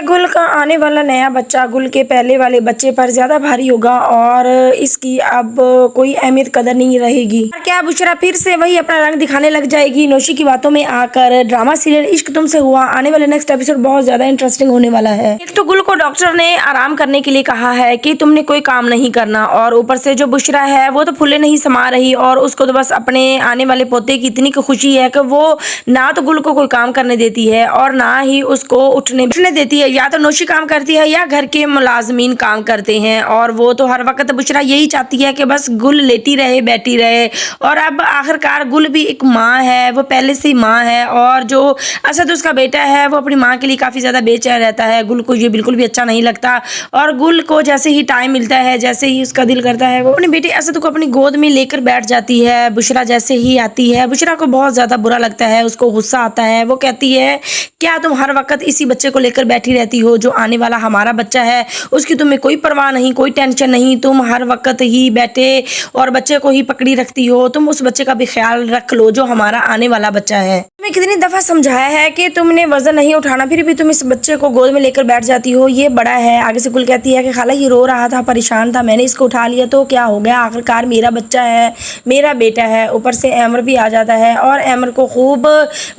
गुल का आने वाला नया बच्चा गुल के पहले वाले बच्चे पर ज्यादा भारी होगा और इसकी अब कोई अहमियत कदर नहीं रहेगी। और क्या बुशरा फिर से वही अपना रंग दिखाने लग जाएगी नौशी की बातों में आकर। ड्रामा सीरियल इश्क तुमसे हुआ आने वाले नेक्स्ट एपिसोड बहुत ज्यादा इंटरेस्टिंग होने वाला है। एक तो गुल को डॉक्टर ने आराम करने के लिए कहा है कि तुमने कोई काम नहीं करना, और ऊपर से जो बुशरा है वो तो फूले नहीं समा रही और उसको तो बस अपने आने वाले पोते की इतनी खुशी है कि वो ना तो गुल को कोई काम करने देती है और ना ही उसको उठने देती है। या तो नौशी काम करती है या घर के मुलाजमीन काम करते हैं, और वो तो हर वक्त बुशरा यही चाहती है कि बस गुल लेटी रहे बैठी रहे। और अब आखिरकार गुल भी एक माँ है, वो पहले से ही माँ है, और जो असद उसका बेटा है वो अपनी माँ के लिए काफ़ी ज़्यादा बेचैन रहता है। गुल को ये बिल्कुल भी अच्छा नहीं लगता, और गुल को जैसे ही टाइम मिलता है, जैसे ही उसका दिल करता है, वो अपने बेटे असद को अपनी गोद में लेकर बैठ जाती है। बुशरा जैसे ही आती है बुशरा को बहुत ज़्यादा बुरा लगता है, उसको गुस्सा आता है। वो कहती है क्या तुम हर वक्त इसी बच्चे को लेकर बैठी रहती हो, जो आने वाला हमारा बच्चा है उसकी तुम्हें कोई परवाह नहीं, कोई टेंशन नहीं। तुम हर वक्त ही बैठे और बच्चे को ही पकड़ी रखती हो। तुम उस बच्चे का भी ख्याल रख लो जो हमारा आने वाला बच्चा है। तुम्हें कितनी दफ़ा समझाया है कि तुमने वजन नहीं उठाना, फिर भी तुम इस बच्चे को गोद में लेकर बैठ जाती हो, ये बड़ा है। आगे से गुल कहती है कि खाला ये रो रहा था, परेशान था, मैंने इसको उठा लिया तो क्या हो गया, आखिरकार मेरा बच्चा है, मेरा बेटा है। ऊपर से अमर भी आ जाता है और अमर को खूब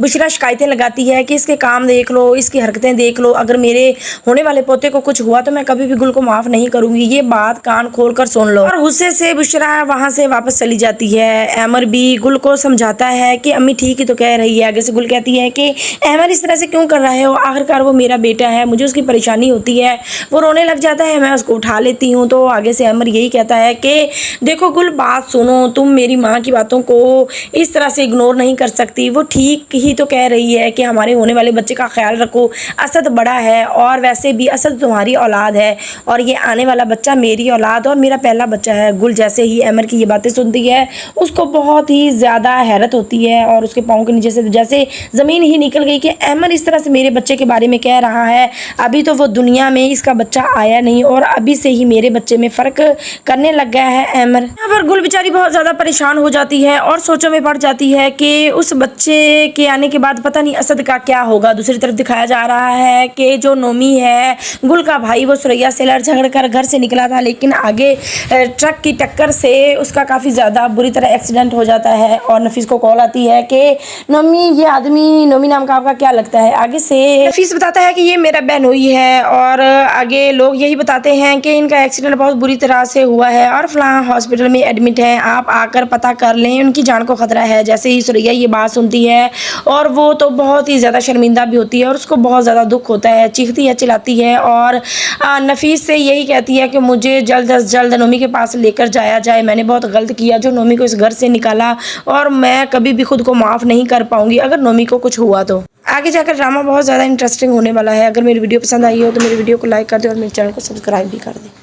बुशरा शिकायतें लगाती है कि इसके काम देख लो, इसकी हरकतें देख लो, अगर मेरे होने वाले पोते को कुछ हुआ तो मैं कभी भी गुल को माफ़ नहीं करूंगी, ये बात कान खोल कर सुन लो। और गुस्से से बुशरा वहाँ से वापस चली जाती है। अमर भी गुल को समझाता है कि अम्मी ठीक ही तो कह रही है। आगे से गुल कहती है कि अमर इस तरह से क्यों कर रहे हो, आखिरकार वो मेरा बेटा है, मुझे उसकी परेशानी होती है। वो रोने लग जाता है, मैं उसको उठा लेती हूँ। तो आगे से अमर यही कहता है कि देखो गुल बात सुनो, तुम मेरी माँ की बातों को इस तरह से इग्नोर नहीं कर सकती, वो ठीक ही तो कह रही है कि हमारे होने वाले बच्चे का ख्याल रखो। असद बड़ा है और वैसे भी असद तुम्हारी औलाद है और ये आने वाला बच्चा मेरी औलाद और मेरा पहला बच्चा है। गुल जैसे ही अमर की ये बातें सुनती है उसको बहुत ही ज़्यादा हैरत होती है और उसके पाँव के नीचे से जैसे ज़मीन ही निकल गई कि अमर इस तरह से मेरे बच्चे के बारे में कह रहा है। अभी तो वो दुनिया में इसका बच्चा आया नहीं और अभी से ही मेरे बच्चे में फ़र्क करने लग गया है अमर। यहाँ पर गुल बेचारी बहुत ज़्यादा परेशान हो जाती है और सोचों में पड़ जाती है कि उस बच्चे के आने के बाद पता नहीं असद का क्या होगा। दूसरी तरफ दिखाया जा रहा है कि जो नोमी है गुल का भाई, वो सुरैया से लड़ झगड़ कर घर से निकला था, लेकिन आगे ट्रक की टक्कर से उसका काफ़ी ज़्यादा बुरी तरह एक्सीडेंट हो जाता है और नफीस को कॉल आती है कि नोमी ये आदमी, नोमी नाम का आपका क्या लगता है। आगे से नफीस बताता है कि ये मेरा बहनोई है और आगे लोग यही बताते हैं कि इनका एक्सीडेंट बहुत बुरी तरह से हुआ है और फलां हॉस्पिटल में एडमिट है, आप आकर पता कर लें, उनकी जान को ख़तरा है। जैसे ही सुरैया ये बात सुनती है और वो तो बहुत ही ज़्यादा शर्मिंदा भी होती है और उसको बहुत ज़्यादा दुख होता है, चीखती है चिल्लाती है और नफीस से यही कहती है कि मुझे जल्द अज जल्द नोमी के पास लेकर जाया जाए, मैंने बहुत गलत किया जो नोमी को इस घर से निकाला और मैं कभी भी खुद को माफ़ नहीं कर पाऊँगी अगर नोमी को कुछ हुआ तो। आगे जाकर ड्रामा बहुत ज़्यादा इंटरेस्टिंग होने वाला है। अगर मेरी वीडियो पसंद आई हो तो मेरी वीडियो को लाइक कर दे और मेरे चैनल को सब्सक्राइब भी कर दे।